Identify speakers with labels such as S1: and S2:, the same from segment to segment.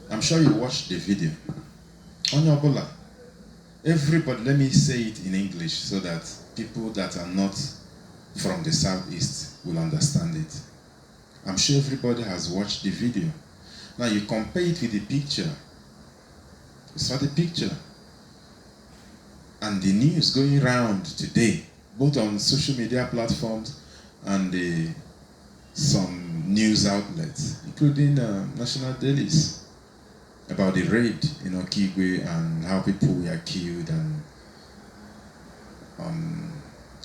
S1: I'm sure you watched the video. Onyobola. Everybody, let me say it in English so that people that are not from the southeast will understand it. I'm sure everybody has watched the video. Now you compare it with the picture. You saw the picture. And the news going around today, both on social media platforms and some news outlets, including national dailies, about the raid in Okigwe and how people were killed and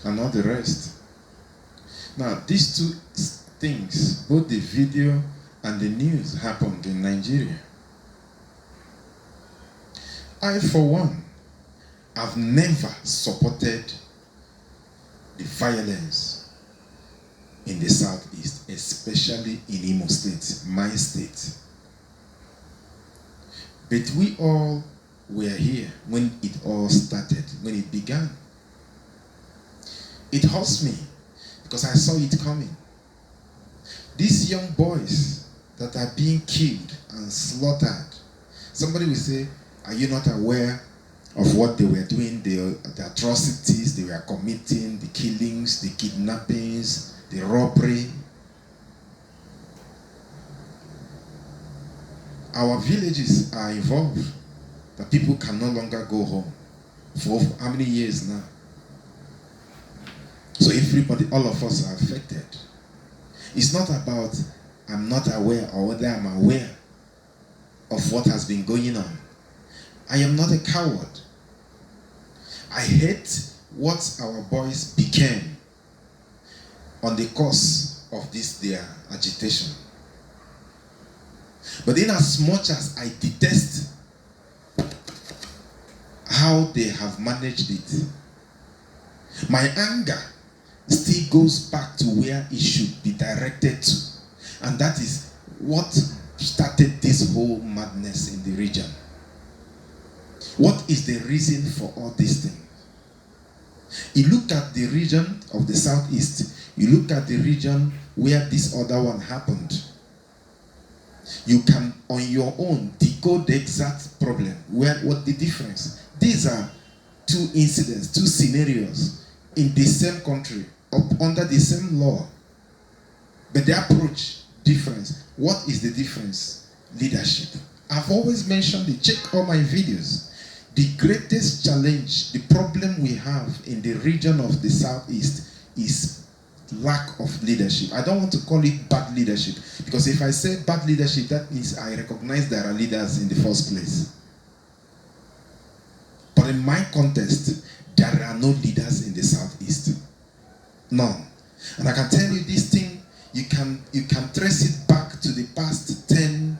S1: all the rest. Now, these two things, both the video and the news, happened in Nigeria. I, for one, have never supported the violence in the southeast, especially in Imo State, my state. But we all were here when it all started, when it began. It hurts me because I saw it coming. These young boys that are being killed and slaughtered, somebody will say, are you not aware of what they were doing, the atrocities they were committing, the killings, the kidnappings, the robbery? Our villages are involved, but people can no longer go home. For how many years now? So everybody, all of us are affected. It's not about I'm not aware or whether I'm aware of what has been going on. I am not a coward. I hate what our boys became on the course of this their agitation. But in as much as I detest how they have managed it, my anger still goes back to where it should be directed to. And that is what started this whole madness in the region. What is the reason for all these things? You look at the region of the southeast, you look at the region where this other one happened. You can, on your own, decode the exact problem. What the difference? These are two incidents, two scenarios in the same country, under the same law. But the approach, difference. What is the difference? Leadership. I've always mentioned it. Check all my videos. The greatest challenge, the problem we have in the region of the southeast is lack of leadership. I don't want to call it bad leadership, because if I say bad leadership, that means I recognize there are leaders in the first place. But in my context, there are no leaders in the southeast. None. And I can tell you this thing, you can trace it back to the past 10,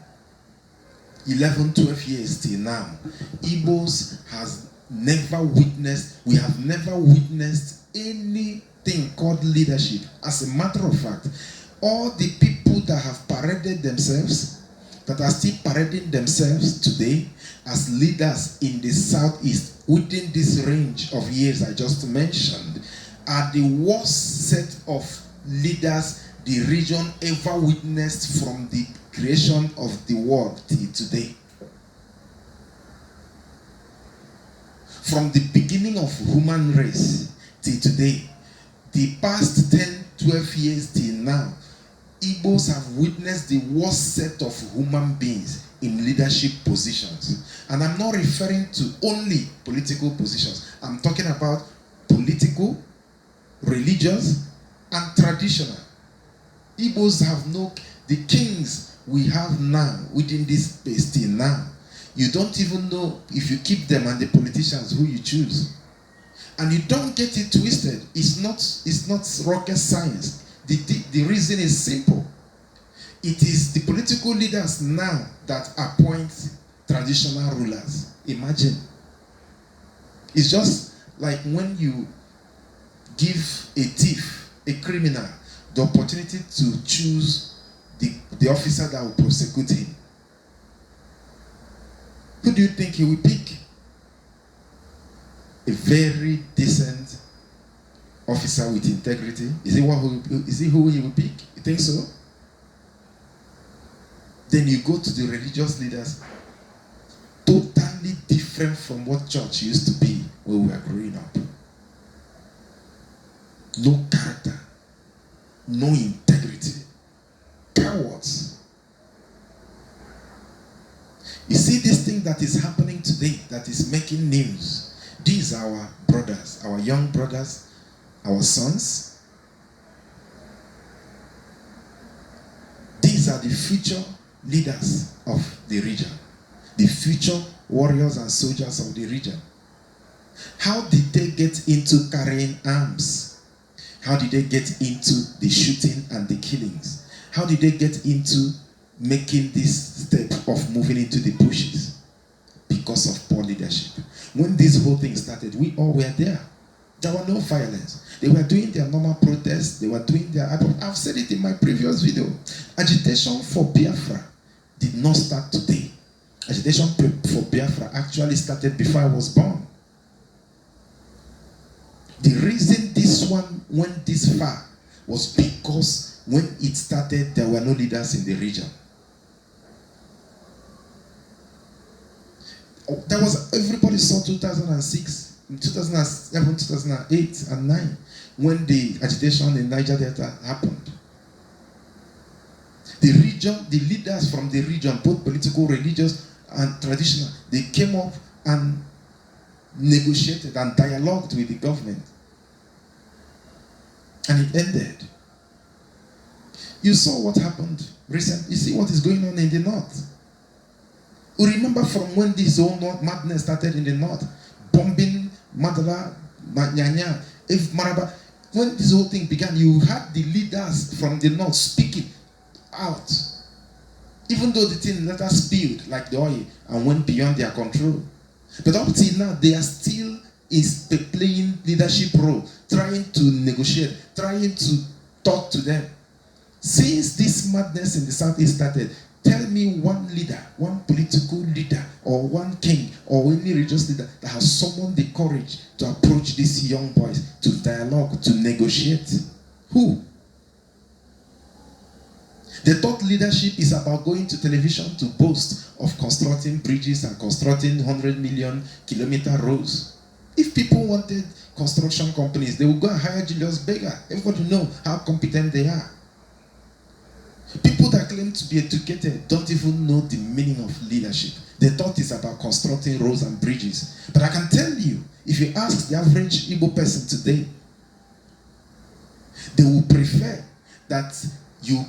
S1: 11, 12 years till now. Igbos has never witnessed, we have never witnessed anything called leadership. As a matter of fact, all the people that have paraded themselves, that are still parading themselves today as leaders in the southeast within this range of years I just mentioned, are the worst set of leaders the region ever witnessed from the creation of the world till today. From the beginning of human race till today, the past 10, 12 years till now, Igbos have witnessed the worst set of human beings in leadership positions. And I'm not referring to only political positions. I'm talking about political, religious, and traditional. Igbos have the kings we have now within this space till now. You don't even know if you keep them and the politicians who you choose. And you don't get it twisted. It's not rocket science. The reason is simple. It is the political leaders now that appoint traditional rulers. Imagine. It's just like when you give a thief, a criminal, the opportunity to choose the officer that will prosecute him. Who do you think he will pick? A very decent officer with integrity. Is he who he will pick? You think so? Then you go to the religious leaders, totally different from what church used to be when we were growing up. No character, no integrity, cowards. You see this thing that is happening today that is making news. These are our brothers, our young brothers, our sons. These are the future leaders of the region, the future warriors and soldiers of the region. How did they get into carrying arms? How did they get into the shooting and the killings? How did they get into making this step of moving into the bushes? Because of poor leadership. When this whole thing started, we all were there. There were no violence. They were doing their normal protests. They were doing their... I've said it in my previous video. Agitation for Biafra did not start today. Agitation for Biafra actually started before I was born. The reason this one went this far was because when it started, there were no leaders in the region. That was, everybody saw 2006, 2007, 2008, and 9, when the agitation in Niger Delta happened. The region, the leaders from the region, both political, religious, and traditional, they came up and negotiated and dialogued with the government. And it ended. You saw what happened recently. You see what is going on in the north. You remember from when this whole madness started in the north, bombing Madala, Nyanya, if Maraba, when this whole thing began, you had the leaders from the north speaking out. Even though the thing later spilled like the oil and went beyond their control. But up till now, they are still playing leadership role, trying to negotiate, trying to talk to them. Since this madness in the southeast started, tell me one leader, one political leader, or one king, or any religious leader that has summoned the courage to approach these young boys, to dialogue, to negotiate. Who? They thought leadership is about going to television to boast of constructing bridges and constructing 100 million kilometer roads. If people wanted construction companies, they would go and hire Julius Berger. Everybody know how competent they are. People that claim to be educated don't even know the meaning of leadership. They thought it's about constructing roads and bridges. But I can tell you, if you ask the average Igbo person today, they will prefer that you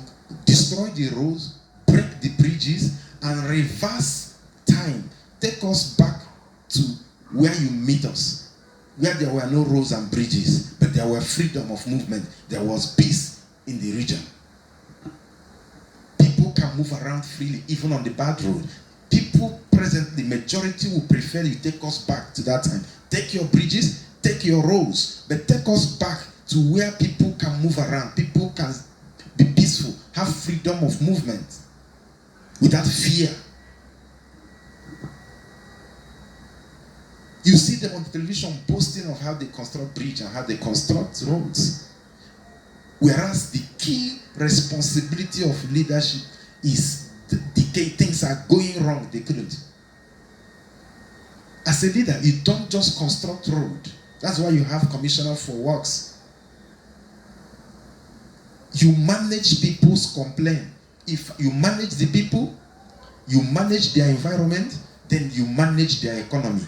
S1: destroy the roads, break the bridges, and reverse time. Take us back to where you meet us, where there were no roads and bridges, but there were freedom of movement. There was peace in the region. People can move around freely, even on the bad road. People presently, majority will prefer you take us back to that time. Take your bridges, take your roads, but take us back to where people can move around. People can be peaceful, have freedom of movement without fear. You see them on television boasting of how they construct bridges and how they construct roads. Whereas the key responsibility of leadership is things are going wrong, they couldn't. As a leader, you don't just construct road. That's why you have commissioner for works. You manage people's complaint. If you manage the people, you manage their environment, then you manage their economy.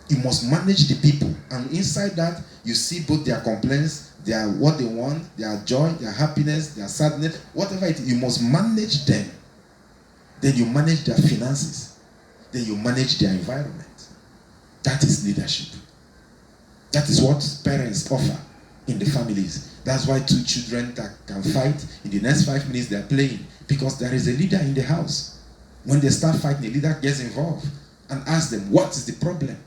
S1: You must manage the people, and inside that, you see both their complaints, their what they want, their joy, their happiness, their sadness, whatever it is. You must manage them. Then you manage their finances. Then you manage their environment. That is leadership. That is what parents offer in the families. That's why two children that can fight, in the next 5 minutes they're playing, because there is a leader in the house. When they start fighting, the leader gets involved and asks them, what is the problem?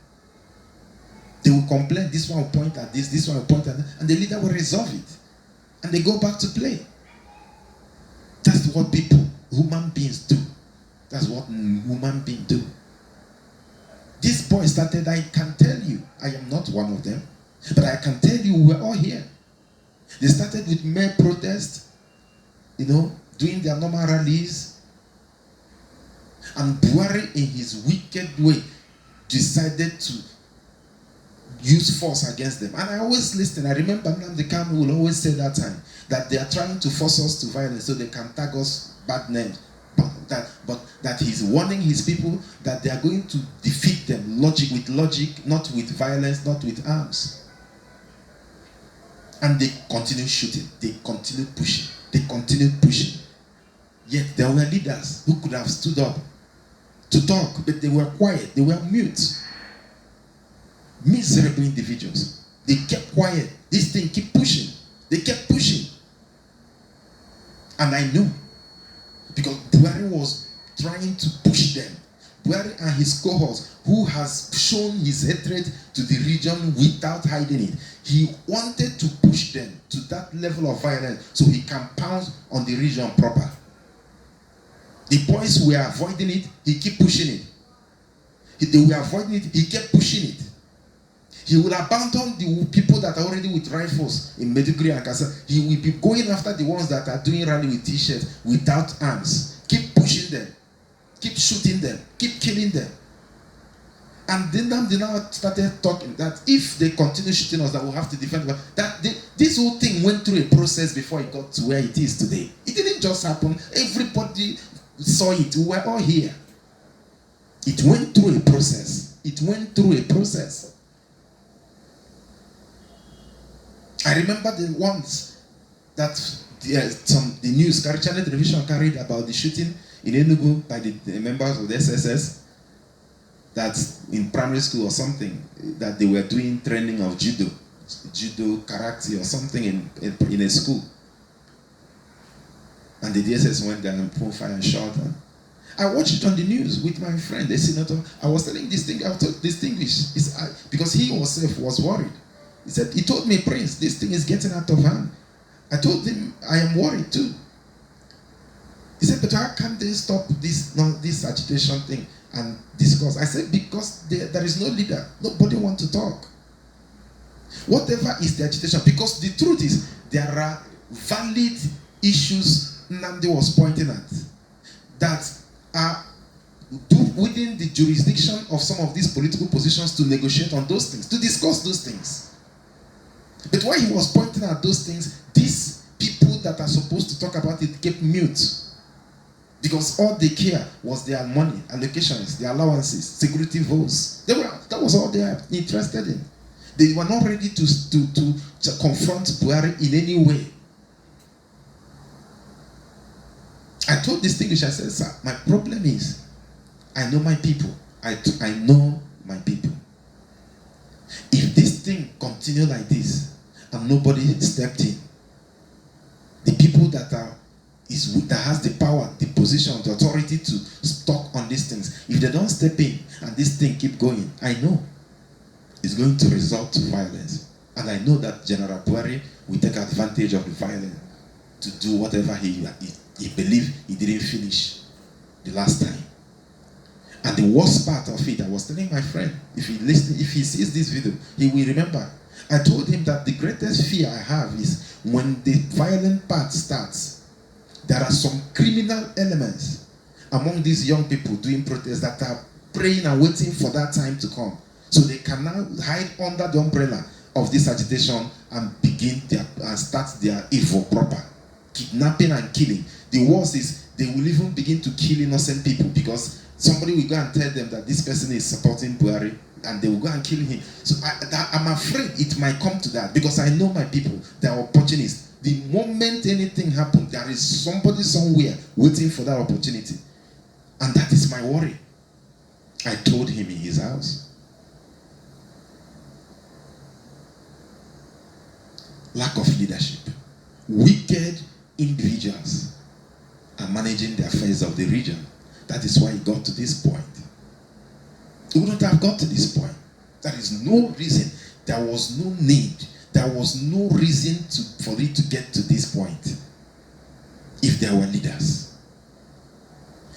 S1: They will complain, this one will point at this one will point at that, and the leader will resolve it. And they go back to play. That's what people, human beings do. That's what human beings do. This boy started, I can tell you, I am not one of them, but I can tell you we're all here. They started with mere protest, doing their normal rallies. And Buhari, in his wicked way, decided to use force against them. And I always listen. I remember Nnamdi Kanu will always say that time that they are trying to force us to violence so they can tag us bad names. But that he's warning his people that they are going to defeat them with logic, not with violence, not with arms. And they continue shooting. They continue pushing. They continue pushing. Yet there were leaders who could have stood up to talk, but they were quiet. They were mute. Miserable individuals. They kept quiet. This thing keep pushing. They kept pushing. And I knew, because Buhari was trying to push them. Buhari and his cohorts, who has shown his hatred to the region without hiding it. He wanted to push them to that level of violence so he can pounce on the region proper. The boys were avoiding it, he kept pushing it. They were avoiding it, he kept pushing it. He will abandon the people that are already with rifles in Maiduguri and Kasa. He will be going after the ones that are doing rally with t-shirts without arms. Keep pushing them. Keep shooting them. Keep killing them. And then they now started talking that if they continue shooting us, that we'll have to defend them. This whole thing went through a process before it got to where it is today. It didn't just happen. Everybody saw it. We were all here. It went through a process. It went through a process. I remember the ones that the news, Channel Television carried about the shooting in Enugu by the members of the SSS, that in primary school or something, that they were doing training of judo, karate or something in a school. And the DSS went there and pulled fire and shot them. I watched it on the news with my friend, a senator. I was telling this thing, I was distinguished, because he himself was worried. He said, he told me, Prince, this thing is getting out of hand. I told him, I am worried too. He said, but how can they stop this agitation thing and discuss? I said, because there is no leader. Nobody wants to talk. Whatever is the agitation, because the truth is, there are valid issues Nnamdi was pointing at that are within the jurisdiction of some of these political positions to negotiate on those things, to discuss those things. But while he was pointing at those things, these people that are supposed to talk about it kept mute. Because all they care was their money, allocations, their allowances, security votes. That was all they are interested in. They were not ready to confront Buhari in any way. I told Distinguished, I said, sir, my problem is, I know my people. I know my people. If this thing continue like this, and nobody stepped in, the people that has the power, the position, the authority to talk on these things, if they don't step in and this thing keep going, I know it's going to result to violence. And I know that General Buhari will take advantage of the violence to do whatever he believed he didn't finish the last time. And the worst part of it, I was telling my friend, if he sees this video, he will remember. I told him that the greatest fear I have is when the violent part starts, there are some criminal elements among these young people doing protests that are praying and waiting for that time to come. So they can now hide under the umbrella of this agitation and start their evil proper. Kidnapping and killing. The worst is they will even begin to kill innocent people because somebody will go and tell them that this person is supporting Buhari and they will go and kill him. So I'm afraid it might come to that because I know my people, they are opportunists. The moment anything happens, there is somebody somewhere waiting for that opportunity. And that is my worry. I told him in his house. Lack of leadership. Wicked individuals are managing the affairs of the region. That is why it got to this point. It wouldn't have got to this point. There is no reason. There was no need. There was no reason for it to get to this point if there were leaders.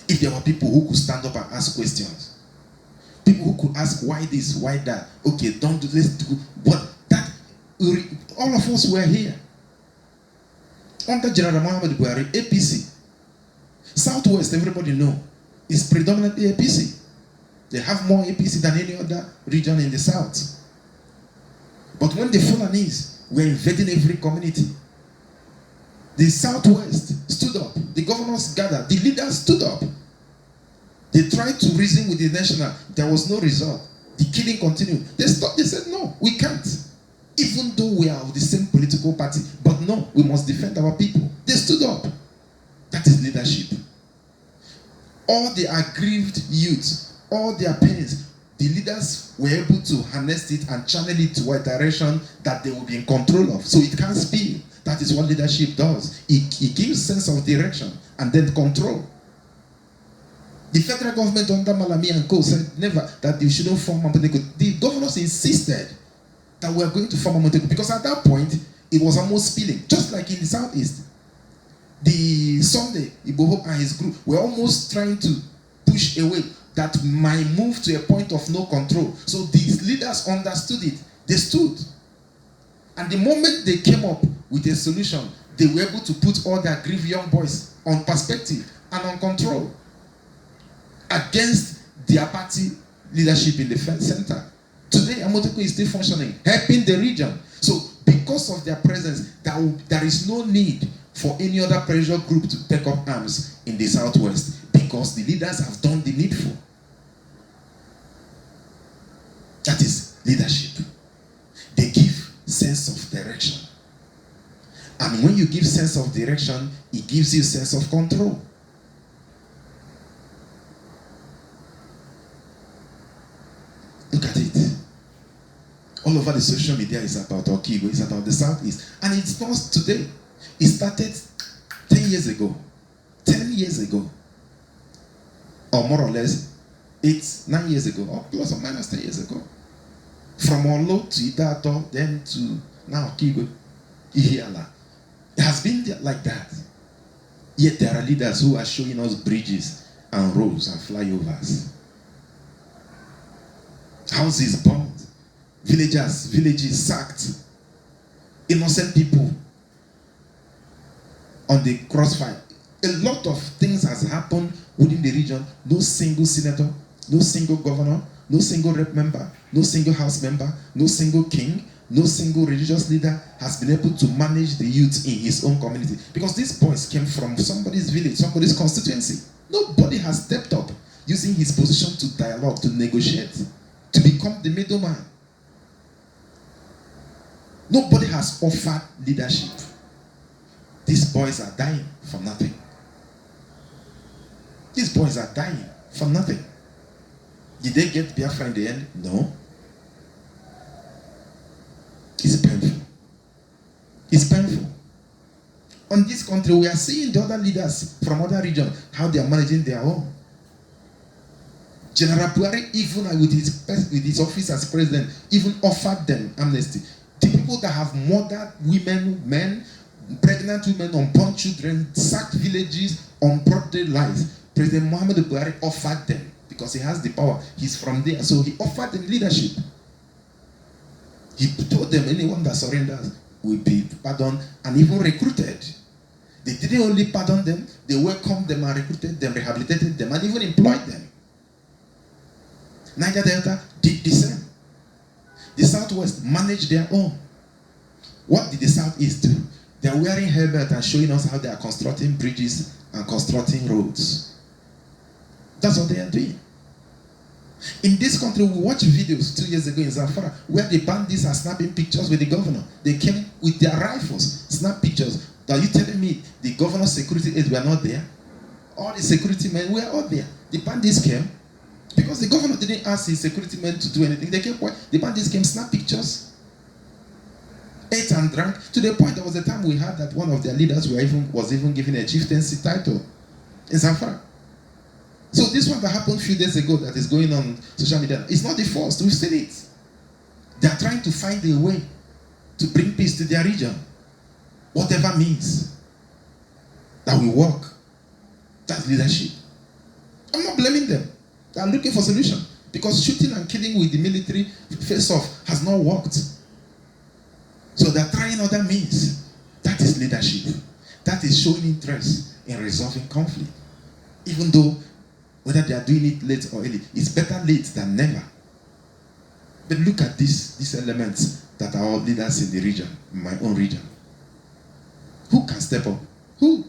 S1: If there were people who could stand up and ask questions. People who could ask why this, why that. Okay, don't do this. But that, all of us were here. Under General Muhammad Buhari, APC, Southwest, everybody know, is predominantly APC. They have more APC than any other region in the south. But when the Fulanese were invading every community, the Southwest stood up. The governors gathered. The leaders stood up. They tried to reason with the national. There was no result. The killing continued. They stopped. They said, no, we can't. Even though we are of the same political party. But no, we must defend our people. They stood up. That is leadership. All the aggrieved youth, all their pains, the leaders were able to harness it and channel it to a direction that they will be in control of. So it can't spill. That is what leadership does. It gives sense of direction and then control. The federal government under Malami and Co. said never that they shouldn't form Amotekun. The governors insisted that we are going to form Amotekun because at that point it was almost spilling, just like in the southeast. The Sunday, Igbo and his group were almost trying to push away that might move to a point of no control. So these leaders understood it. They stood. And the moment they came up with a solution, they were able to put all their grieved young boys on perspective and on control against their party leadership in the center. Today, Amotekun is still functioning, helping the region. So because of their presence, there is no need for any other pressure group to take up arms in the southwest because the leaders have done the needful. That is leadership. They give sense of direction. And when you give sense of direction, it gives you sense of control. Look at it. All over the social media is about Okigwe, it's about the southeast. And it's not today. It started 10 years ago. 10 years ago. Or more or less 9 years ago. Or plus or minus 10 years ago. From Olo to Idato, then to now Okigwe, Ihiala. It has been like that. Yet there are leaders who are showing us bridges and roads and flyovers. Houses burned. Villages sacked. Innocent people on the crossfire. A lot of things has happened within the region. No single senator, no single governor, no single rep member, no single house member, no single king, no single religious leader has been able to manage the youth in his own community. Because these boys came from somebody's village, somebody's constituency. Nobody has stepped up using his position to dialogue, to negotiate, to become the middleman. Nobody has offered leadership. These boys are dying for nothing. These boys are dying for nothing. Did they get Biafra in the end? No. It's painful. It's painful. On this country, we are seeing the other leaders from other regions, how they are managing their own. General Buhari, even with his office as president, even offered them amnesty. The people that have murdered women, men, pregnant women, unborn children, sacked villages, unbroadened lives, President Muhammad Buhari offered them because he has the power. He's from there. So he offered them leadership. He told them anyone that surrenders will be pardoned and even recruited. They didn't only pardon them, they welcomed them and recruited them, rehabilitated them, and even employed them. Niger Delta did the same. The Southwest managed their own. What did the Southeast do? They are wearing helmets and showing us how they are constructing bridges and constructing roads. That's what they are doing. In this country, we watched videos 2 years ago in Zamfara where the bandits are snapping pictures with the governor. They came with their rifles, snap pictures. Are you telling me the governor's security aides were not there? All the security men were out there. The bandits came because the governor didn't ask his security men to do anything. They came, the bandits came, snap pictures, ate and drank, to the point there was a time we heard that one of their leaders was even given a chieftaincy title in Zamfara. So this one that happened a few days ago that is going on social media, it's not the first. We've seen it. They are trying to find a way to bring peace to their region. Whatever means that will work. That's leadership. I'm not blaming them. They are looking for solution. Because shooting and killing with the military face-off has not worked. So they are trying other means. That is leadership. That is showing interest in resolving conflict. Even though whether they are doing it late or early, it's better late than never. But look at these elements that are all leaders in the region, in my own region. Who can step up? Who?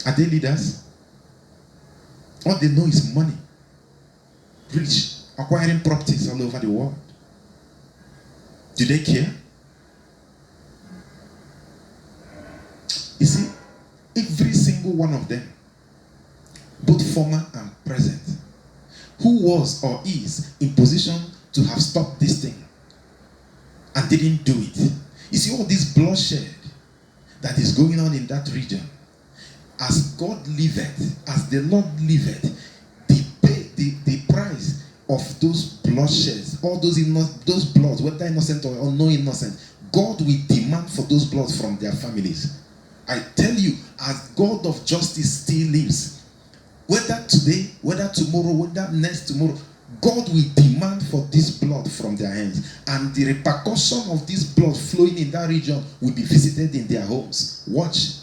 S1: Are they leaders? All they know is money, rich, acquiring properties all over the world. Do they care? You see, every single one of them, both former and present, who was or is in position to have stopped this thing and didn't do it. You see all this bloodshed that is going on in that region. As God liveth, as the Lord liveth, the price of those bloodsheds, all those bloods, whether innocent or no innocent, God will demand for those bloods from their families. I tell you, as God of justice still lives, whether today, whether tomorrow, whether next tomorrow, God will demand for this blood from their hands. And the repercussion of this blood flowing in that region will be visited in their homes. Watch.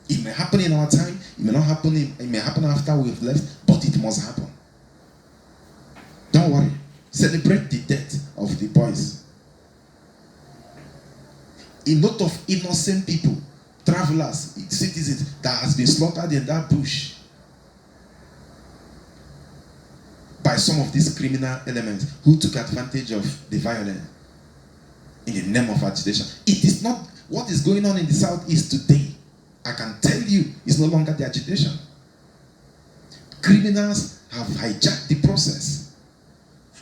S1: It may happen in our time, it may not happen, it may happen after we've left, but it must happen. Don't worry. Celebrate the death of the boys. A lot of innocent people, travelers, citizens that has been slaughtered in that bush by some of these criminal elements who took advantage of the violence in the name of agitation. It is not what is going on in the southeast today. I can tell you, it's no longer the agitation. Criminals have hijacked the process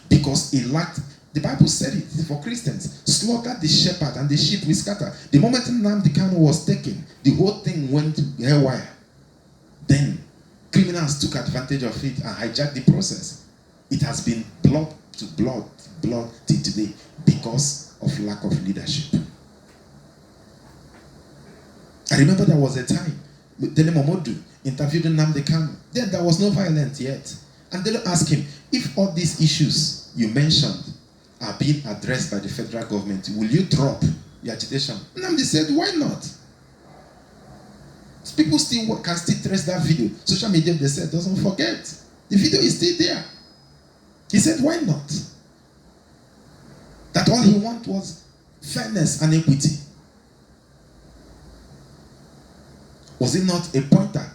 S1: because it lacked. The Bible said it for Christians. Slaughter the shepherd and the sheep will scatter. The moment Nnamdi Kanu was taken, the whole thing went haywire. Then criminals took advantage of it and hijacked the process. It has been blood to blood till today because of lack of leadership. I remember there was a time Dele Momodu interviewed Nnamdi Kanu. Then there was no violence yet. And they asked him, if all these issues you mentioned are being addressed by the federal government, will you drop the agitation? Nnamdi said, why not? People can still trace that video. Social media, they said, doesn't forget. The video is still there. He said, why not? That all he wanted was fairness and equity. Was it not a pointer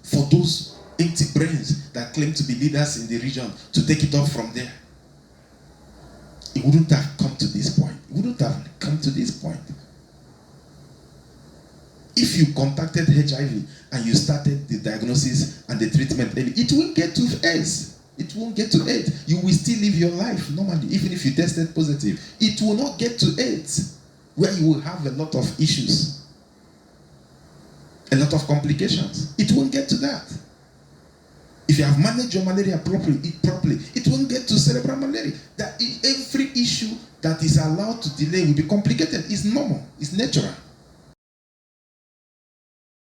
S1: for those empty brains that claim to be leaders in the region to take it off from there? It wouldn't have come to this point. It wouldn't have come to this point. If you contacted HIV and you started the diagnosis and the treatment, it won't get to AIDS. It won't get to AIDS. You will still live your life normally, even if you tested positive. It will not get to AIDS, where you will have a lot of issues, a lot of complications. It won't get to that. If you have managed your malaria properly, it won't get to cerebral malaria. That every issue that is allowed to delay will be complicated. It's normal. It's natural.